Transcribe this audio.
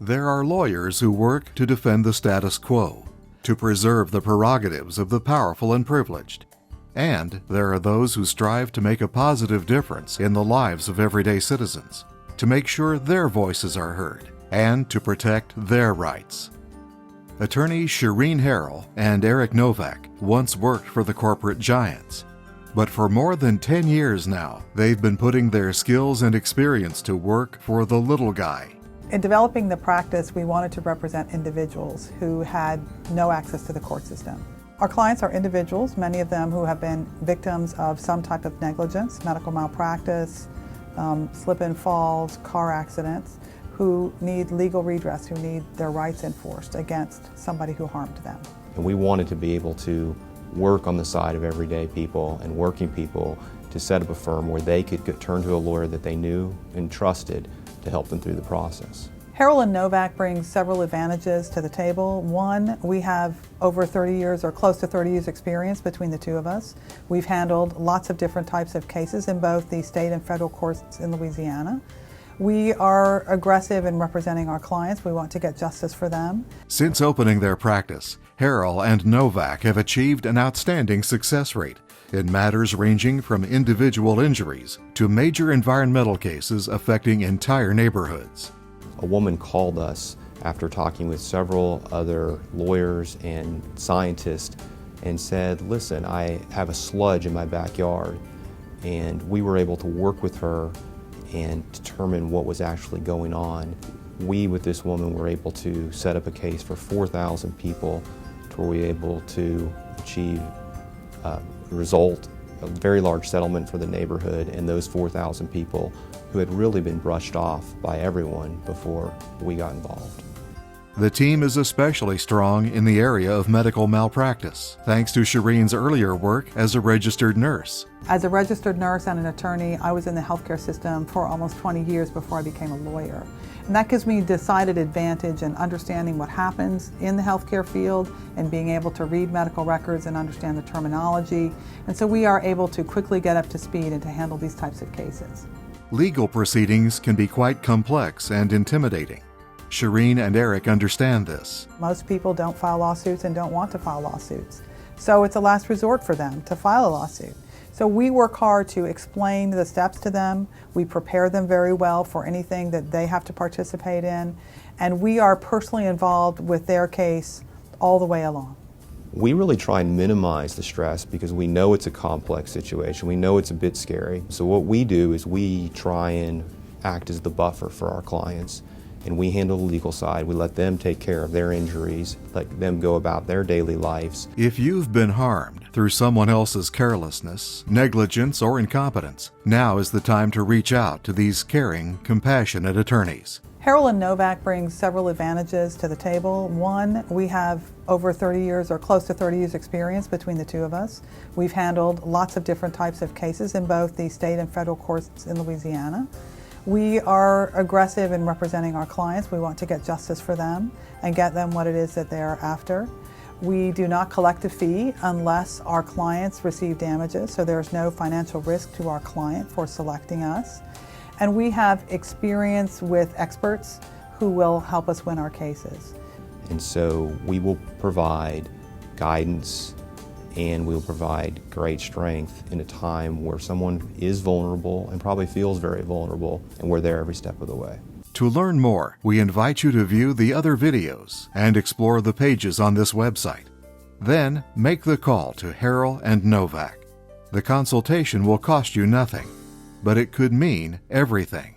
There are lawyers who work to defend the status quo, to preserve the prerogatives of the powerful and privileged. And there are those who strive to make a positive difference in the lives of everyday citizens, to make sure their voices are heard, and to protect their rights. Attorneys Shireen Harrell and Eric Nowak once worked for the corporate giants. But for more than 10 years now, they've been putting their skills and experience to work for the little guy. In developing the practice, we wanted to represent individuals who had no access to the court system. Our clients are individuals, many of them who have been victims of some type of negligence, medical malpractice, slip and falls, car accidents, who need legal redress, who need their rights enforced against somebody who harmed them. And we wanted to be able to work on the side of everyday people and working people to set up a firm where they could turn to a lawyer that they knew and trusted to help them through the process. Harrell and Nowak bring several advantages to the table. One, we have over 30 years or close to 30 years experience between the two of us. We've handled lots of different types of cases in both the state and federal courts in Louisiana. We are aggressive in representing our clients. We want to get justice for them. Since opening their practice, Harrell and Nowak have achieved an outstanding success rate in matters ranging from individual injuries to major environmental cases affecting entire neighborhoods. A woman called us after talking with several other lawyers and scientists and said, listen, I have a sludge in my backyard. And we were able to work with her and determine what was actually going on. We, with this woman, were able to set up a case for 4,000 people to where we were able to achieve a result, a very large settlement for the neighborhood and those 4,000 people who had really been brushed off by everyone before we got involved. The team is especially strong in the area of medical malpractice, thanks to Shireen's earlier work as a registered nurse. As a registered nurse and an attorney, I was in the healthcare system for almost 20 years before I became a lawyer. And that gives me decided advantage in understanding what happens in the healthcare field and being able to read medical records and understand the terminology. And so we are able to quickly get up to speed and to handle these types of cases. Legal proceedings can be quite complex and intimidating. Shireen and Eric understand this. Most people don't file lawsuits and don't want to file lawsuits. So it's a last resort for them to file a lawsuit. So we work hard to explain the steps to them. We prepare them very well for anything that they have to participate in. And we are personally involved with their case all the way along. We really try and minimize the stress because we know it's a complex situation. We know it's a bit scary. So what we do is we try and act as the buffer for our clients. And we handle the legal side. We let them take care of their injuries, let them go about their daily lives. If you've been harmed through someone else's carelessness, negligence, or incompetence, now is the time to reach out to these caring, compassionate attorneys. Harrell and Nowak bring several advantages to the table. One, we have over 30 years or close to 30 years experience between the two of us. We've handled lots of different types of cases in both the state and federal courts in Louisiana. We are aggressive in representing our clients. We want to get justice for them and get them what it is that they're after. We do not collect a fee unless our clients receive damages, so there's no financial risk to our client for selecting us. And we have experience with experts who will help us win our cases. And so we will provide guidance and we'll provide great strength in a time where someone is vulnerable and probably feels very vulnerable, and we're there every step of the way. To learn more, we invite you to view the other videos and explore the pages on this website. Then, make the call to Harrell and Nowak. The consultation will cost you nothing, but it could mean everything.